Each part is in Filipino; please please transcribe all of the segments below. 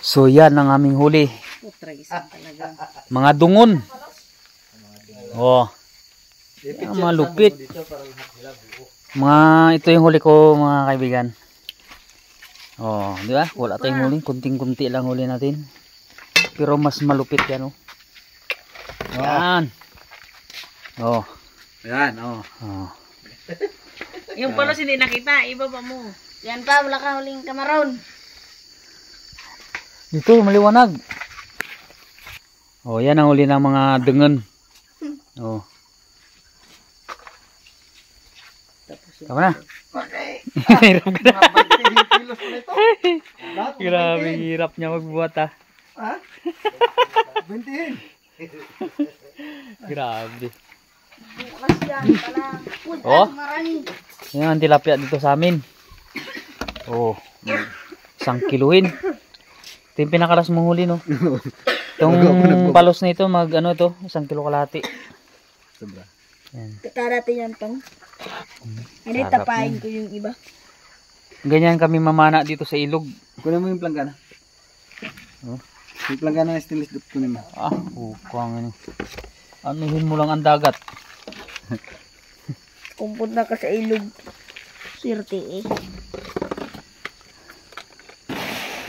So yan ang aming huli. Mga dungon. Oh. Yan, malupit. Ito yung huli ko mga kaibigan. Oh, di ba? Wala tayong huli, kunting-kunti lang huli natin. Pero mas malupit yan, oh. Yan. Oh. Yan, oh. Oh. Yung palos hindi nakita, ibaba mo. Yan pa, wala ka huling kamaron. Dito, maliwanag. Oh, yan ang huli ng mga dungon. Oh. Tama na. Hirap ka na. Grabe, hirap niya magbuhat ah. Ha? 20. Grabe. Bukas yan pala. Oh, Marami. yan ang tilapia dito sa amin. Oh, 1 kiluhin. Ito yung pinakalas mong huli, no? Itong palos na ito, ano ito? 1 kilo kalahati. Sobra. Yan. Kakarate yan pang. Hindi, tapain ko yung iba. Ganyan kami mamana dito sa ilog. Kunin mo yung planggana. Oh. Yung planggana na stainless dot kunin mo. Ah, kung ano. Anuhin mo lang ang dagat. Kumpun na ka sa ilog. Swerte eh.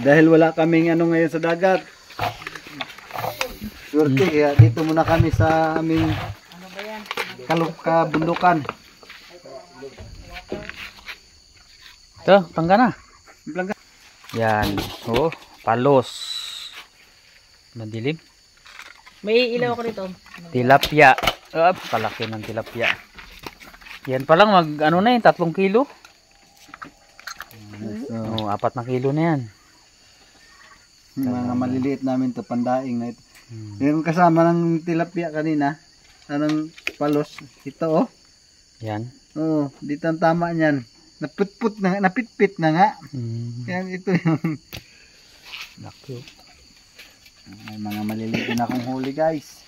Dahil wala kaming ano ngayon sa dagat. Swerte, kaya dito muna kami sa aming kabundukan. Ito, planggana. Planggana. Yan. Oh, palos. Madilim. May ilaw ako dito. Tilapia. Kalaki ng tilapia. Yan pa lang, ano na yun, 3 kilo. Oh, 4 na kilo na yan. Yung mga maliliit namin to, pandaing na ito. Yung kasama ng tilapia kanina, anong palos, ito oh. Yan. Oo, dito ang tama niyan. Napitpit na nga. Yan, ito yung Laki. may mga maliliit na akong huli guys.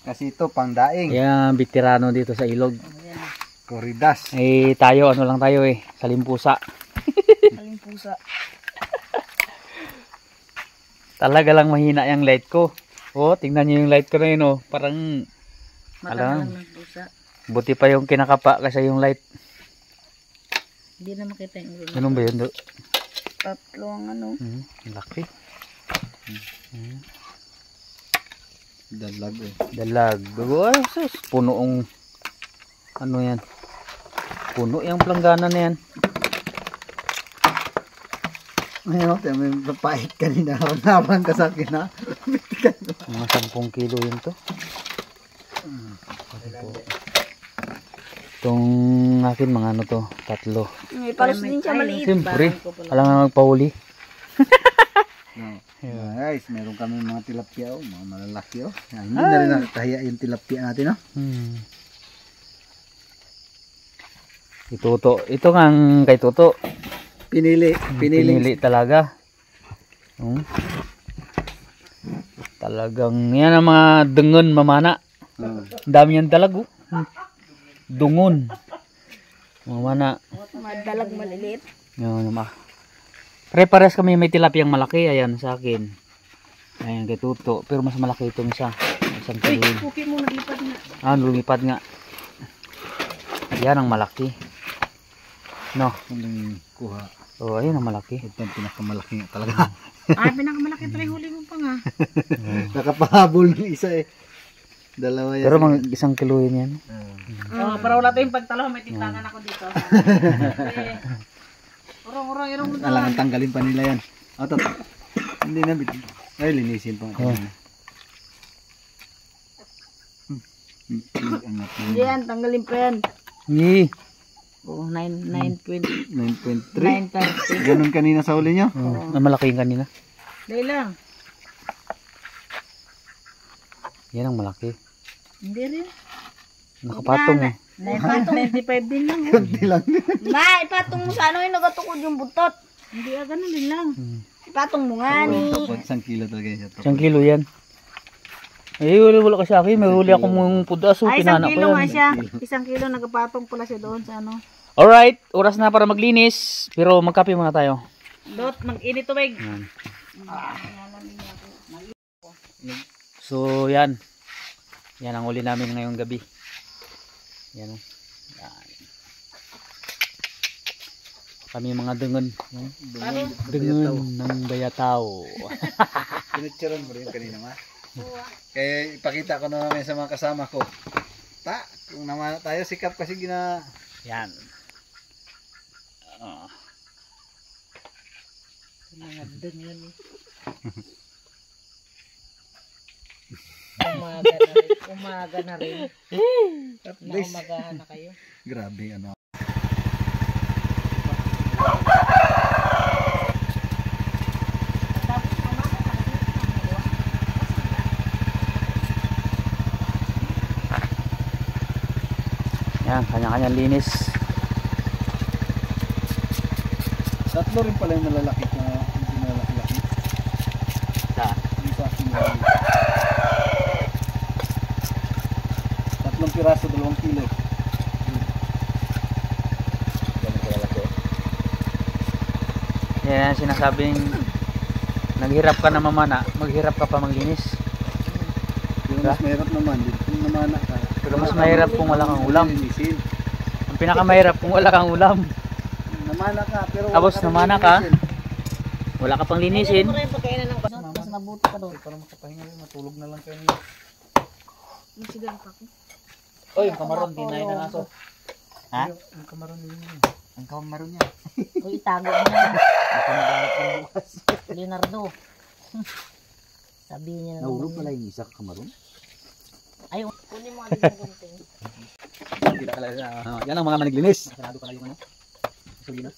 Kasi ito, pangdaing. Yan, veterano dito sa ilog. Corridas. Eh, tayo, ano lang tayo eh, salimpusa. Aling pusa. Talaga lang mahina yung light ko. Oh, tingnan niyo yung light ko na yun oh. Parang, Matagal ng pusa. buti pa yung kinakapa kasi yung light. Hindi na makita yung ulo. Ganun ba yun? Tatlo ang ano. Laki. Dalag eh. Dalag. Oh, sus. Punoong, ano yan. Puno yung planggana na yan. Ngayon, tayo may papait kanina. Naman ka sa akin ha. Mga 10 kilo yun to. Itong akin mga ano to, 3. May palos din siya maliit. Siyempre, alam nga magpahuli. Yeah, guys, meron kami mga tilapia oh, mga malalaki oh. Yan, hindi na rin nakakahiya yung tilapia natin oh. Ituto. Ito nga ang kay Toto. Pinili talaga. Talagang yan ang mga dungon mamana. Dami yan talaga. Dungon. Mamana. Madalag maliliit. Yan naman. Pare-pares kami may tilapiyang malaki. Ayan sa akin. Ayan kay Toto. Pero mas malaki itong isa. Isang kilo. Kuki mo nalipad nga. Ah, lumipad nga. Yan ang malaki. No. Huling kuha. Oh, ayun ang malaki. Ito ang pinakamalaki nga talaga. Ay, pinakamalaki pa rin huli mo pa nga. Nakapahabol ng isa eh. Dalawa yan. Pero mga 1 kilo yan. Para wala tayong pagtalo, may tintangan ako dito. Urong. Alangan tanggalin pa nila yan. Otot. Hindi na bit. Ay, linisin pa. Yan, tanggalin pa yan. Ni. Oh, 9.20. 9.3. Ganun kanina sa uli nyo? Ang malaki yung kanina. Dahil lang. Yan ang malaki. Hindi rin. Nakapatong eh. Naipatong 95 din lang. Kunti lang. Ipatong mo sa ano yung nagatukod yung butot. Hindi ganun din lang. Ipatong mo nga ni. 1 kilo talaga yan. 1 kilo yan. Eh, wala kasi akin. May huli akong mong pudas. Ay, 1 Pinana ko kilo nga yan. siya. 1 kilo nagapatong pala siya doon sa ano. Alright, oras na para maglinis. Pero magkape muna tayo. Dot, mag-init tubig. So yan. Yan ang uli namin ngayong gabi. Yan. Yan. Kami mga dengon. Dengon ng Bayatao. Pinitsuran mo rin kanina ma. Kaya ipakita ko na namin sa mga kasama ko. Kung naman tayo sikap kasi Yan. Mga dengon eh. Umaga na rin. at least. Umagahan na kayo. Grabe ano. Yan, kanya-kanya linis. Tatlo rin pala yung malalaki na hindi malalaki-laki. Yung sa akin malalaki. 3 piraso, 2 kilo. Yan ang sinasabing naghirap ka na mamana, maghirap ka pa maglinis. Pero mas mahirap naman, kung namana ka. Pero mas mahirap kung wala kang ulam. Linisin. Ang pinakamahirap kung wala kang ulam. Namana ka, pero Tapos wala ka namana rin ka, linisin. wala ka pang linisin. Pagkainan ng baso. Mas nabuti ka doon. Para makapahinga rin, matulog na lang kayo. Masigang ka ko. Oy, yung kamaron, di na ng aso. Ha? Ang kamaron niya. Ang kamaron niya. Uy, itago mo na. Baka magamit ng bukas. Leonardo. Sabihin niya na. Nahulog pala yung isa kamaron? Ay, kunin mo alin yung gunting. Kita ka lang. Yan ang mga maniglinis. Sarado pala yung ano. Gasolina.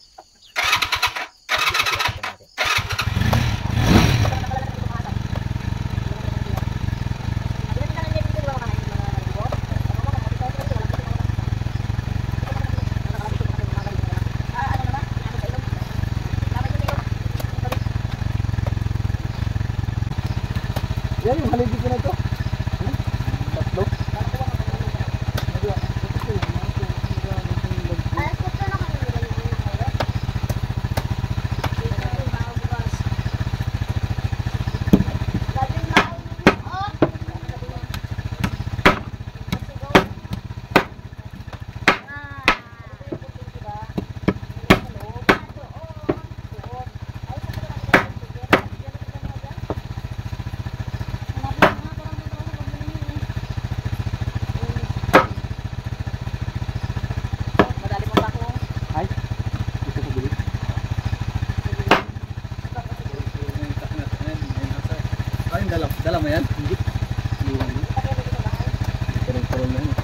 Yan yung haligi ko na ito. Tatlo. Ay, dala mo yan? Hindi. Kurong-kurong na yun.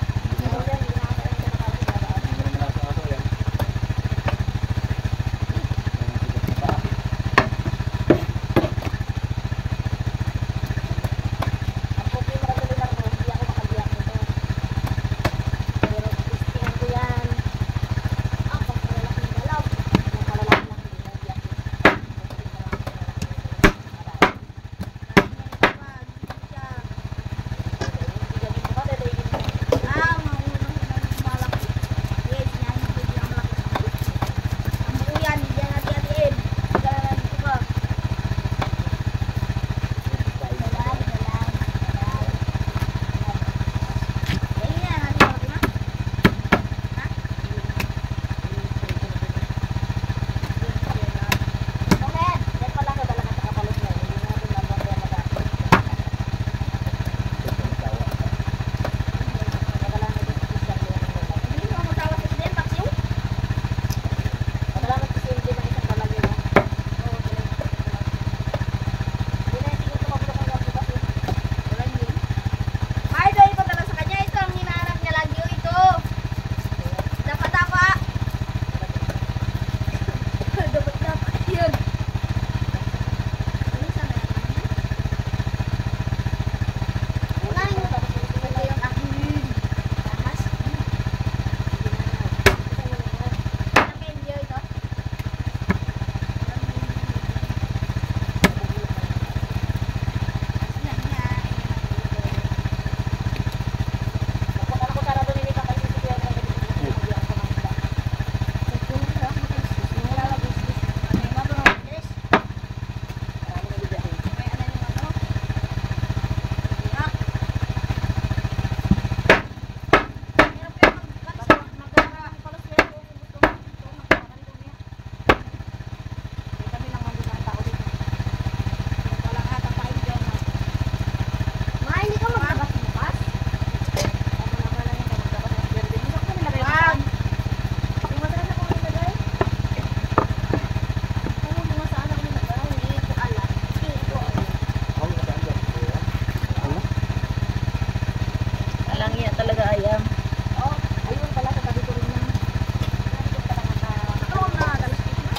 ayam. Oh, ayun pala sa tabi ko rin yan. Ako na kaliskis na.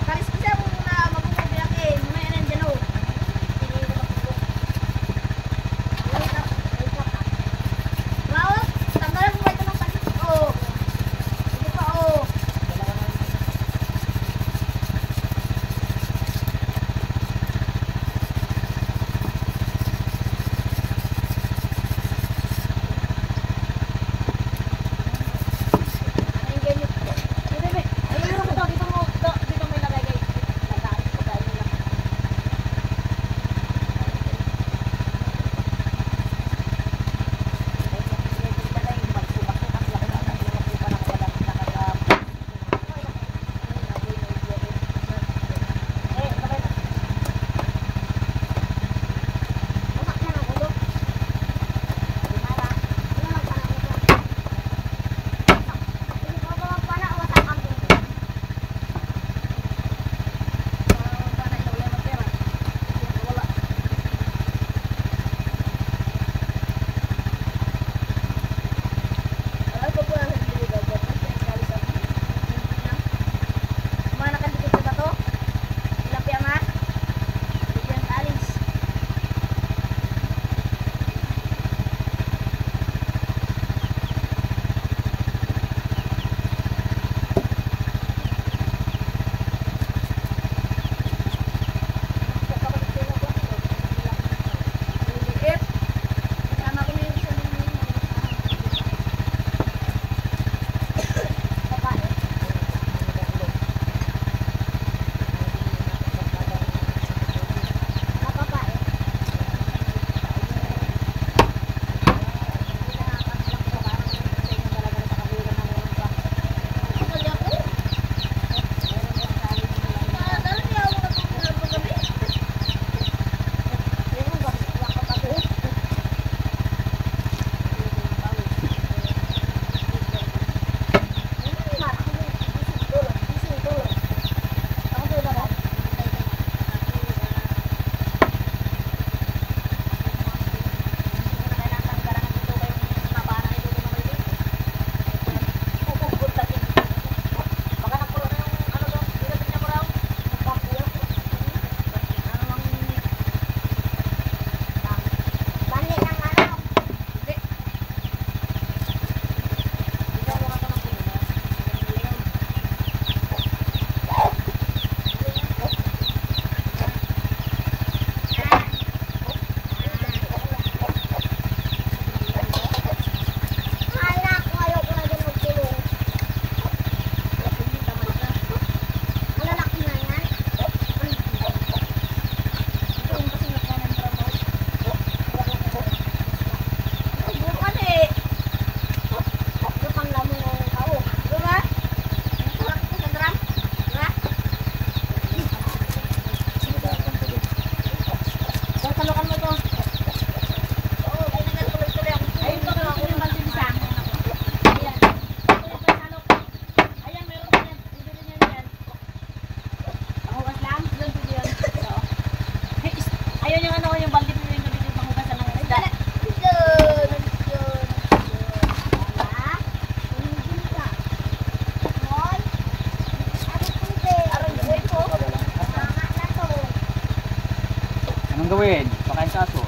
Kaliskis na mo na mabububiyak eh. Mamaya na dyan oh. Hindi ko mabububiyak. Wait up. Wow, tanggalan mo ba ito ng talis? Oh. Hindi pa oh. Anong gawin? Pakain sa aso.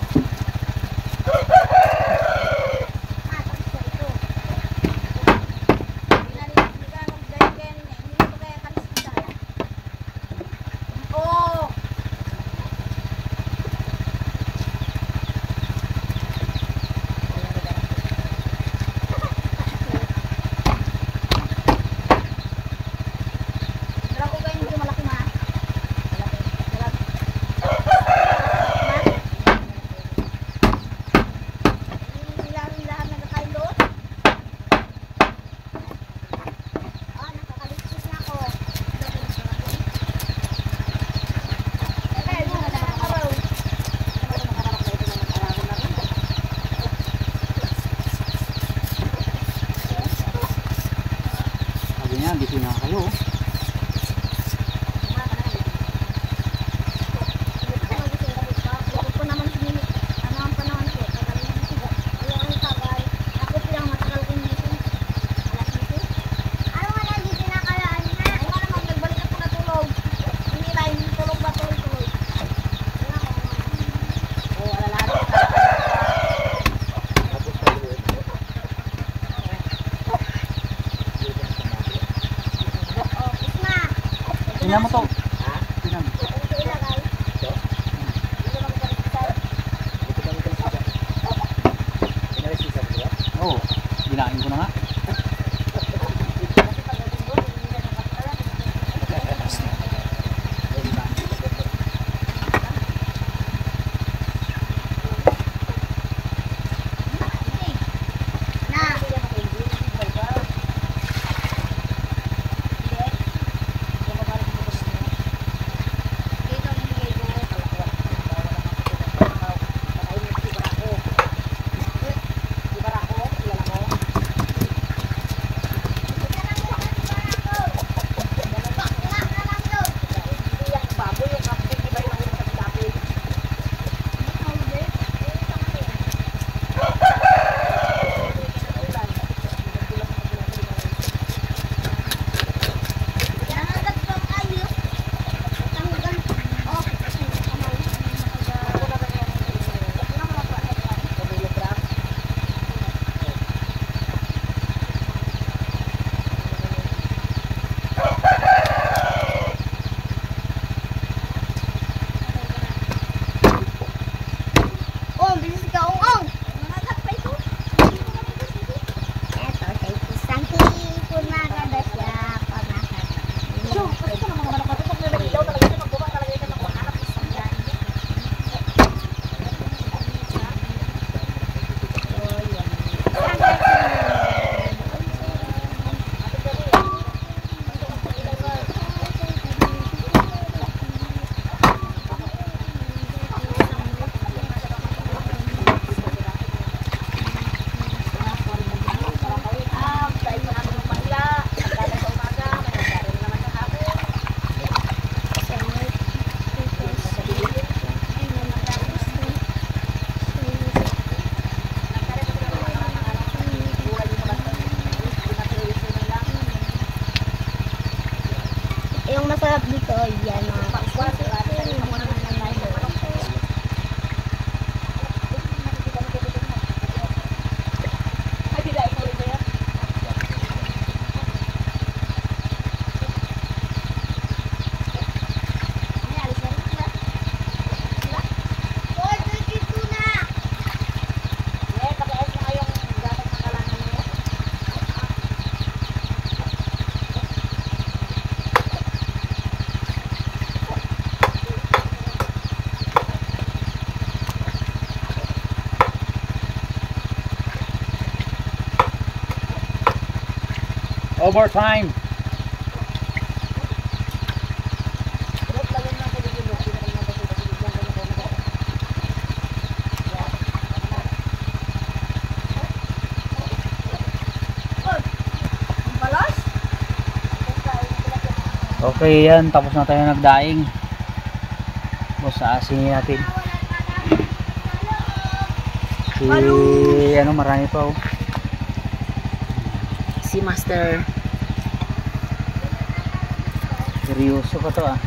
Tingnan mo to. Tingnan mo. Oo, binain ko na nga. Yung masarap dito, yan mga pakwan. Overtime. Okay yan, tapos na tayo nagdaing. Boss, aasingin natin. Ano, marami pa oh. Si Master. Seryoso ka to ah.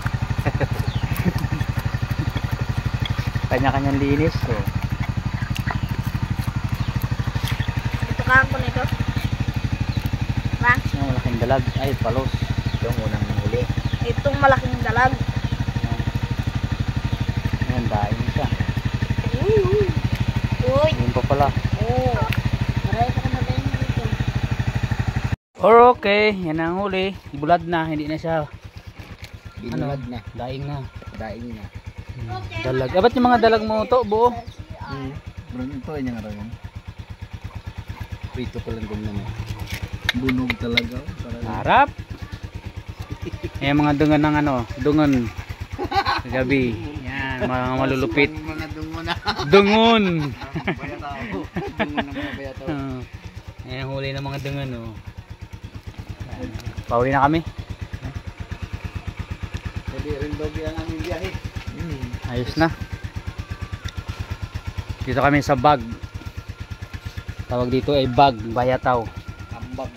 Kanya-kanyang linis so. Ito ka ako nito. Ba? Yung malaking dalag, ay palos. Yung unang huli. Itong malaking dalag. Ayan, daing siya. Uy. Yun pa pala. Oh. Maray ka na ba yung dito? Okay, yan ang huli. Bulad na, hindi na siya Binulad na. daing na. Daing na. Dalag. Ba't yung mga dalag mo to, buo? Bro, ito ay niyang aragon. Prito ko lang din naman. Bunog talaga. Oh. Talaga. Harap. Yan mga dungan ng ano, dungon. Gabi. Yan, mga malulupit. Mga dungo na. Dungon. Bayataw. Dungo na mga bayataw. Ayan, huli ng mga dungan, oh. Pauwi na kami. Jadi rin daw ang aming biyahe. Ayos na. Dito kami sa bag. Tawag dito ay bag, bayataw. Ambag.